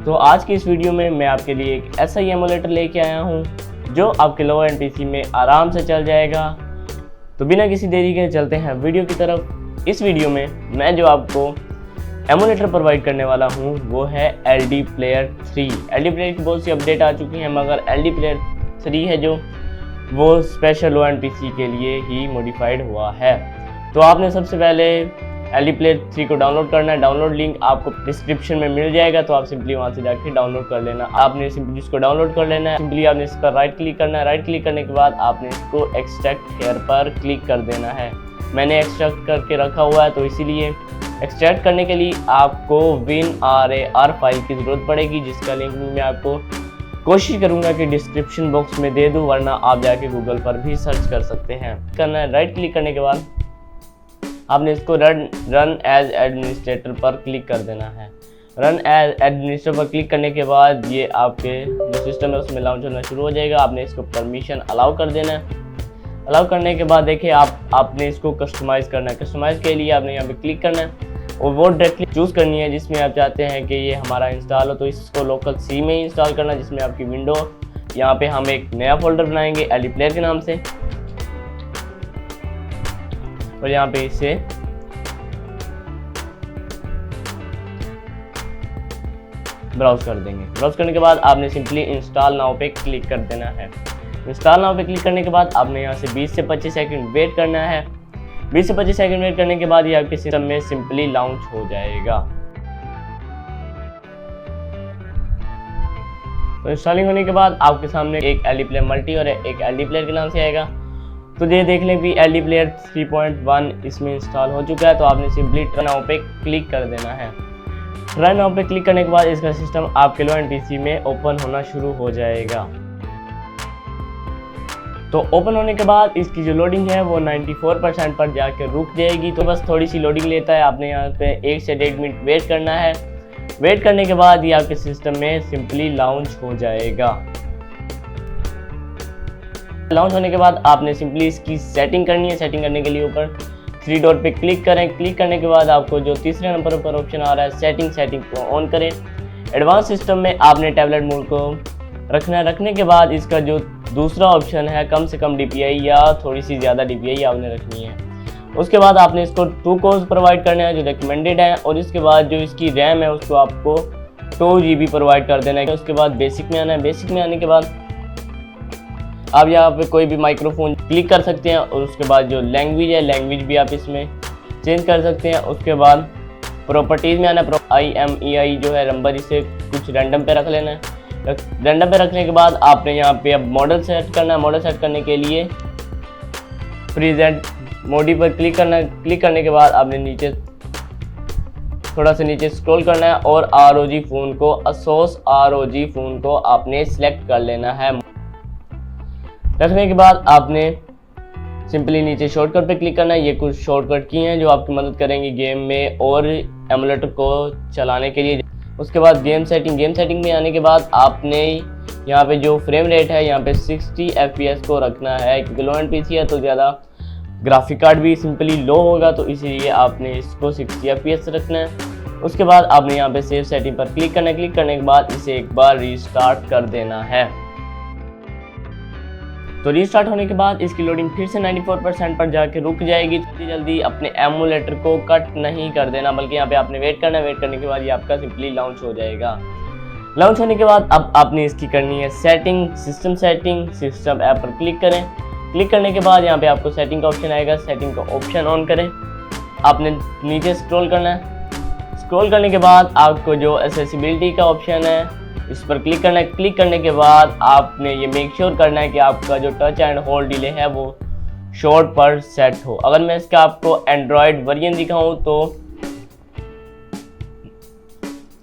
तो आज की इस वीडियो में मैं आपके लिए एक ऐसा ही एमुलेटर लेके आया हूँ जो आपके लो एंड पीसी में आराम से चल जाएगा। तो बिना किसी देरी के चलते हैं वीडियो की तरफ। इस वीडियो में मैं जो आपको एमुलेटर प्रोवाइड करने वाला हूँ वो है LD Player 3। LD Player की बहुत सी अपडेट आ चुकी हैं, मगर LD Player 3 है जो वो स्पेशल लो एंड पीसी के लिए ही मॉडिफाइड हुआ है। तो आपने सबसे पहले LD Player 3 को डाउनलोड करना है। डाउनलोड लिंक आपको डिस्क्रिप्शन में मिल जाएगा, तो आप सिंपली वहां से जाके डाउनलोड कर लेना। आपने सिंपली इसको डाउनलोड कर लेना है। सिंपली आपने इस पर राइट क्लिक करना है। राइट क्लिक करने के बाद आपने इसको एक्सट्रैक्ट हेयर पर क्लिक कर देना है। मैंने एक्सट्रैक्ट करके रखा हुआ है, तो इसीलिए एक्सट्रैक्ट करने के लिए आपको WinRAR फाइल की ज़रूरत पड़ेगी, जिसका लिंक मैं आपको कोशिश करूंगा कि डिस्क्रिप्शन बॉक्स में दे दूं, वरना आप जाके गूगल पर भी सर्च कर सकते हैं। करना है, राइट क्लिक करने के बाद आपने इसको रन एज एडमिनिस्ट्रेटर पर क्लिक कर देना है। रन एज एडमिनिस्ट्रेटर पर क्लिक करने के बाद ये आपके जो सिस्टम है उसमें लॉन्च होना शुरू हो जाएगा। आपने इसको परमिशन अलाउ कर देना है। अलाउ करने के बाद देखिए आपने इसको कस्टमाइज़ करना है। कस्टमाइज़ के लिए आपने यहाँ पे क्लिक करना है और वो डायरेक्टली चूज़ करनी है जिसमें आप चाहते हैं कि ये हमारा इंस्टॉल हो। तो इसको लोकल सी में ही इंस्टॉल करना है, जिसमें आपकी विंडो। यहाँ पे हम एक नया फोल्डर बनाएंगे LD Player के नाम से, और यहाँ पे इसे ब्राउज कर देंगे। ब्राउज करने के बाद आपने सिंपली इंस्टॉल नाउ पे क्लिक कर देना है। इंस्टॉल नाउ पे क्लिक करने के बाद आपने यहाँ से 20 से 25 सेकंड वेट करना है। 20 से 25 सेकंड वेट करने के बाद ये आपके सिस्टम में सिंपली लॉन्च हो जाएगा। तो इंस्टॉलिंग होने के बाद आपके सामने एक LD Player मल्टी और एक LD Player के नाम से आएगा। तो ये देख लें भी LD Player 3.1 इसमें इंस्टॉल हो चुका है। तो आपने सिंपली ट्राई नाउ पे क्लिक कर देना है। ट्राई नाउ पे क्लिक करने के बाद इसका सिस्टम आपके लो एंड पीसी में ओपन होना शुरू हो जाएगा। तो ओपन होने के बाद इसकी जो लोडिंग है वो 94% पर जाकर रुक जाएगी। तो बस थोड़ी सी लोडिंग लेता है। आपने यहाँ पे 1 से 1.5 मिनट वेट करना है। वेट करने के बाद ये आपके सिस्टम में सिंपली लॉन्च हो जाएगा। लॉन्च होने के बाद आपने सिंपली इसकी सेटिंग करनी है। सेटिंग करने के लिए ऊपर 3 डॉट पे क्लिक करें। क्लिक करने के बाद आपको जो तीसरे नंबर पर ऑप्शन आ रहा है सेटिंग को ऑन करें। एडवांस सिस्टम में आपने टैबलेट मोड को रखना है। रखने के बाद इसका जो दूसरा ऑप्शन है कम से कम DPI या थोड़ी सी ज़्यादा DPI आपने रखनी है। उसके बाद आपने इसको 2 कोर्स प्रोवाइड करने हैं जो रिकमेंडेड है, और इसके बाद जो इसकी रैम है उसको आपको 2 GB प्रोवाइड कर देना है। उसके बाद बेसिक में आना है। बेसिक में आने के बाद आप यहाँ पे कोई भी माइक्रोफोन क्लिक कर सकते हैं, और उसके बाद जो लैंग्वेज है लैंग्वेज भी आप इसमें चेंज कर सकते हैं। उसके बाद प्रॉपर्टीज़ में आना है। IMEI जो है नंबर, इसे कुछ रैंडम पे रख लेना है। रैंडम पे रखने के बाद आपने यहाँ पे अब मॉडल सेट करना है। मॉडल सेट करने के लिए प्रेजेंट मोडी पर क्लिक करना है। क्लिक करने के बाद आपने नीचे थोड़ा सा नीचे स्क्रॉल करना है और ROG फ़ोन को ASUS ROG फ़ोन को आपने सेलेक्ट कर लेना है। रखने के बाद आपने सिंपली नीचे शॉर्टकट पे क्लिक करना है। ये कुछ शॉर्टकट की हैं जो आपकी मदद करेंगी गेम में और एमुलेटर को चलाने के लिए। उसके बाद गेम सेटिंग में आने के बाद आपने यहाँ पे जो फ्रेम रेट है यहाँ पे 60 FPS को रखना है, क्योंकि लो एंड पीसी है तो ज़्यादा ग्राफिक कार्ड भी सिंपली लो होगा, तो इसीलिए आपने इसको 60 FPS रखना है। उसके बाद आपने यहाँ पे सेव सेटिंग पर क्लिक करना है। क्लिक करने के बाद इसे एक बार रीस्टार्ट कर देना है। तो रीस्टार्ट होने के बाद इसकी लोडिंग फिर से 94% पर जाके रुक जाएगी। जल्दी अपने एमुलेटर को कट नहीं कर देना, बल्कि यहाँ पे आपने वेट करना है। वेट करने के बाद ये आपका सिंपली लॉन्च हो जाएगा। लॉन्च होने के बाद अब आपने इसकी करनी है सेटिंग। सिस्टम ऐप पर क्लिक करें। क्लिक करने के बाद यहाँ पे आपको सेटिंग का ऑप्शन आएगा। सेटिंग का ऑप्शन ऑन करें। आपने नीचे स्क्रॉल करना है। स्क्रॉल करने के बाद आपको जो एक्सेसिबिलिटी का ऑप्शन है इस पर क्लिक करना है। क्लिक करने के बाद आपने ये मेक श्योर करना है कि आपका जो टच एंड होल्ड डिले है वो शॉर्ट पर सेट हो। अगर मैं इसका आपको एंड्रॉयड वर्जन दिखाऊं तो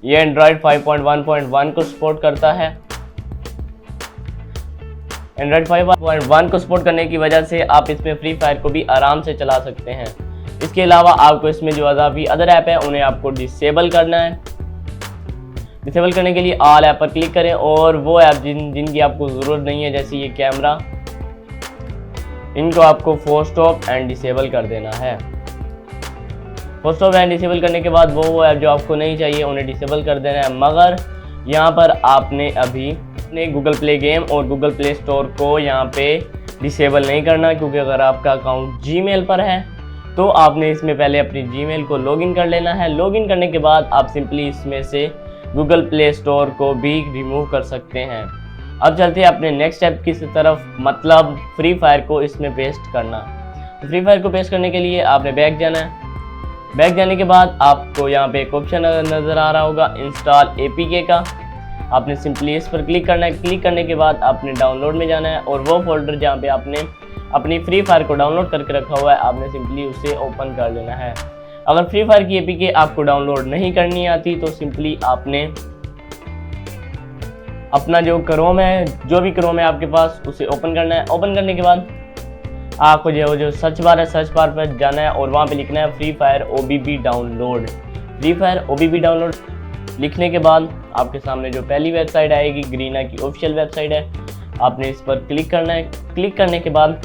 ये एंड्रॉयड 5.1.1 को सपोर्ट करता है। एंड्रॉयड 5.1 को सपोर्ट करने की वजह से आप इसमें फ्री फायर को भी आराम से चला सकते हैं। इसके अलावा आपको इसमें जो अज़ाफ़ी अदर ऐप है उन्हें आपको डिसेबल करना है। डिसेबल करने के लिए ऑल ऐप पर क्लिक करें, और वो ऐप जिनकी आपको ज़रूरत नहीं है जैसे ये कैमरा, इनको आपको फोर्स स्टॉप एंड डिसेबल कर देना है। फोर्स स्टॉप एंड डिसेबल करने के बाद वो ऐप जो आपको नहीं चाहिए उन्हें डिसेबल कर देना है। मगर यहाँ पर आपने अभी अपने गूगल प्ले गेम और गूगल प्ले स्टोर को यहाँ पे डिसेबल नहीं करना, क्योंकि अगर आपका अकाउंट जीमेल पर है तो आपने इसमें पहले अपनी जीमेल को लॉगिन कर लेना है। लॉगिन करने के बाद आप सिंपली इसमें से गूगल प्ले स्टोर को भी रिमूव कर सकते हैं। अब चलते हैं अपने नेक्स्ट स्टेप की तरफ, मतलब फ्री फायर को इसमें पेस्ट करना। तो फ्री फायर को पेस्ट करने के लिए आपने बैक जाना है। बैक जाने के बाद आपको यहाँ पे एक ऑप्शन नज़र आ रहा होगा इंस्टॉल एपीके का, आपने सिंपली इस पर क्लिक करना है। क्लिक करने के बाद आपने डाउनलोड में जाना है और वो फोल्डर जहाँ पे आपने अपनी फ्री फायर को डाउनलोड करके रखा हुआ है आपने सिंपली उसे ओपन कर लेना है। अगर फ्री फायर की एपीके आपको डाउनलोड नहीं करनी आती तो सिंपली आपने अपना जो क्रोम है, जो भी क्रोम है आपके पास, उसे ओपन करना है। ओपन करने के बाद आपको जो सर्च बार है, सर्च बार पर जाना है और वहाँ पे लिखना है free fire OBB download. Free fire OBB download लिखने के बाद आपके सामने जो पहली वेबसाइट आएगी ग्रीना की ऑफिशियल वेबसाइट है, आपने इस पर क्लिक करना है। क्लिक करने के बाद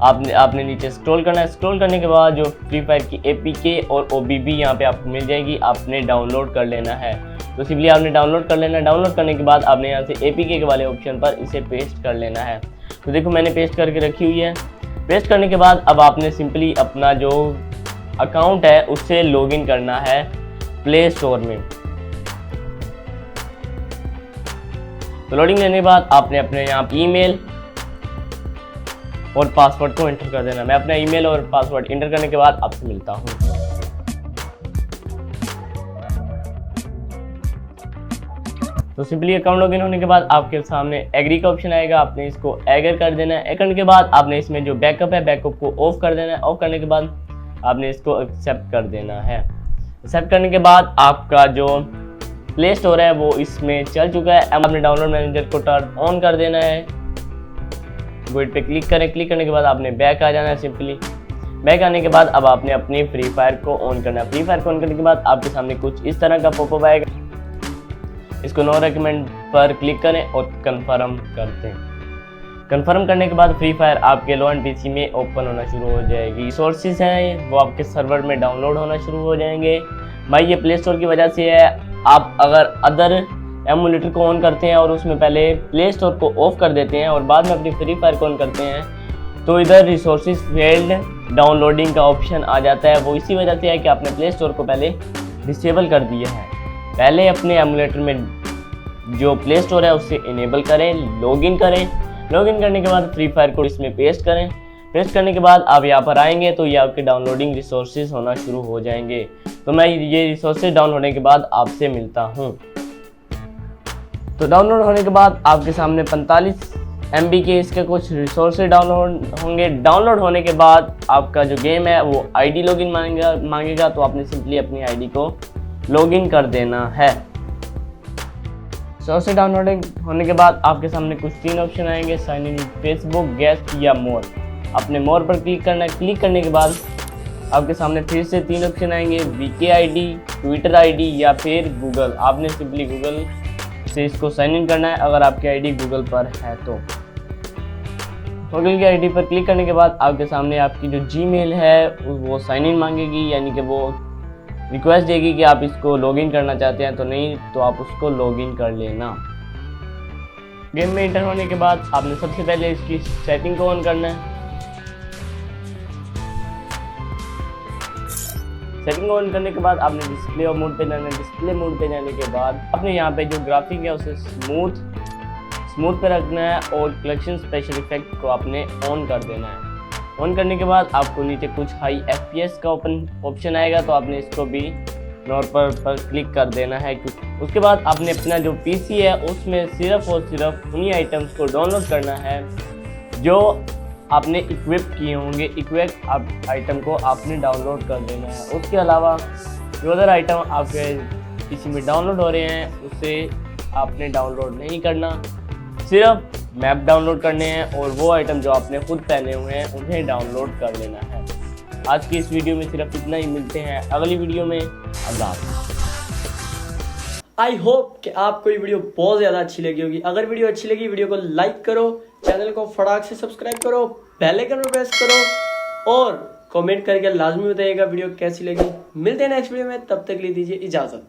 आपने नीचे स्क्रॉल करना है। स्क्रॉल करने के बाद जो फ्री फायर की एपीके और ओबीबी यहाँ पे आपको मिल जाएगी, आपने डाउनलोड कर लेना है। तो सिंपली आपने डाउनलोड कर लेना है। डाउनलोड करने के बाद आपने यहाँ से एपीके के वाले ऑप्शन पर इसे पेस्ट कर लेना है। तो देखो मैंने पेस्ट करके रखी हुई है। पेस्ट करने के बाद अब आपने सिंपली अपना जो अकाउंट है उससे लॉगिन करना है प्ले स्टोर में। तो लोडिंग लेने के बाद आपने अपने यहाँ ईमेल और पासवर्ड को एंटर कर देना। मैं अपना ईमेल और पासवर्ड एंटर करने के बाद आपसे मिलता हूँ। तो सिंपली अकाउंट लॉगिन होने के बाद आपके सामने एग्री का ऑप्शन आएगा, आपने इसको एग्री कर देना है। एग्री करने के बाद आपने इसमें जो बैकअप है, बैकअप को ऑफ कर देना है। ऑफ करने के बाद आपने इसको एक्सेप्ट कर देना है। एक्सेप्ट करने के बाद आपका जो प्ले स्टोर है वो इसमें चल चुका है। अब आपने डाउनलोड मैनेजर को टर्न ऑन कर देना है। गुड पे क्लिक करें। क्लिक करने के बाद आपने बैक आ जाना है। सिंपली बैक आने के बाद अब आपने अपनी फ्री फायर को ऑन करना है। फ्री फायर को ऑन करने के बाद आपके सामने कुछ इस तरह का पॉपअप आएगा। इसको नो रेकमेंड पर क्लिक करें और कंफर्म करते हैं। कंफर्म करने के बाद फ्री फायर आपके लो एंड पीसी में ओपन होना शुरू हो जाएगी। सोर्सेज हैं वो आपके सर्वर में डाउनलोड होना शुरू हो जाएंगे। भाई ये प्ले स्टोर की वजह से है। आप अगर अदर एमुलेटर को ऑन करते हैं और उसमें पहले प्ले स्टोर को ऑफ कर देते हैं और बाद में अपनी फ्री फायर को ऑन करते हैं तो इधर रिसोर्सेज फेल्ड डाउनलोडिंग का ऑप्शन आ जाता है। वो इसी वजह से है कि आपने प्ले स्टोर को पहले डिसेबल कर दिया है। पहले अपने एमुलेटर में जो प्ले स्टोर है उससे इनेबल करें, लॉगिन करें। लॉगिन करने के बाद फ्री फायर को इसमें पेस्ट करें। पेस्ट करने के बाद आप यहाँ पर आएंगे तो ये आपके डाउनलोडिंग रिसोर्सेज होना शुरू हो जाएंगे। तो मैं ये रिसोर्सेज डाउन होने के बाद आपसे मिलता हूँ। तो डाउनलोड होने के बाद आपके सामने 45 MB के इसके कुछ रिसोर्सेज डाउनलोड होंगे। डाउनलोड होने के बाद आपका जो गेम है वो आईडी लॉगिन मांगेगा तो आपने सिंपली अपनी आईडी को लॉगिन कर देना है। रिसोर्सेज डाउनलोडिंग होने के बाद आपके सामने कुछ 3 ऑप्शन आएंगे, साइन इन फेसबुक, गेस्ट या मोर। आपने मोर पर क्लिक करना है। क्लिक करने के बाद आपके सामने फिर से 3 ऑप्शन आएंगे, वीके आईडी, ट्विटर आईडी या फिर गूगल। आपने सिंपली गूगल से इसको साइन इन करना है अगर आपकी आईडी गूगल पर है तो। गूगल की आईडी पर क्लिक करने के बाद आपके सामने आपकी जो जीमेल है वो साइन इन मांगेगी, यानी कि वो रिक्वेस्ट देगी कि आप इसको लॉगिन करना चाहते हैं। तो नहीं तो आप उसको लॉगिन कर लेना। गेम में एंटर होने के बाद आपने सबसे पहले इसकी सेटिंग को ऑन करना है। सेटिंग ऑन करने के बाद आपने डिस्प्ले मोड पे जाना है। डिस्प्ले मोड पे जाने के बाद आपने यहाँ पे जो ग्राफिक है उसे स्मूथ पे रखना है और कलेक्शन स्पेशल इफेक्ट को आपने ऑन कर देना है। ऑन करने के बाद आपको नीचे कुछ हाई FPS का ऑप्शन आएगा तो आपने इसको भी नॉर्मल पर क्लिक कर देना है। उसके बाद आपने अपना जो PC है उसमें सिर्फ और सिर्फ उन्हीं आइटम्स को डाउनलोड करना है जो आपने इक्विप किए होंगे। इक्विप आइटम को आपने डाउनलोड कर देना है। उसके अलावा जो अदर आइटम आपके PC में डाउनलोड हो रहे हैं उसे आपने डाउनलोड नहीं करना, सिर्फ मैप डाउनलोड करने हैं और वो आइटम जो आपने खुद पहने हुए हैं उन्हें डाउनलोड कर लेना है। आज की इस वीडियो में सिर्फ इतना ही। मिलते हैं अगली वीडियो में। अल्लाह हाफ़िज़। आई होप कि आपको ये वीडियो बहुत ज़्यादा अच्छी लगी होगी। अगर वीडियो अच्छी लगी वीडियो को लाइक करो, चैनल को फटाक से सब्सक्राइब करो, बेल आइकन पर प्रेस करो और कमेंट करके लाजमी बताइएगा वीडियो कैसी लगी। मिलते हैं नेक्स्ट वीडियो में, तब तक के लिए दीजिए इजाज़त।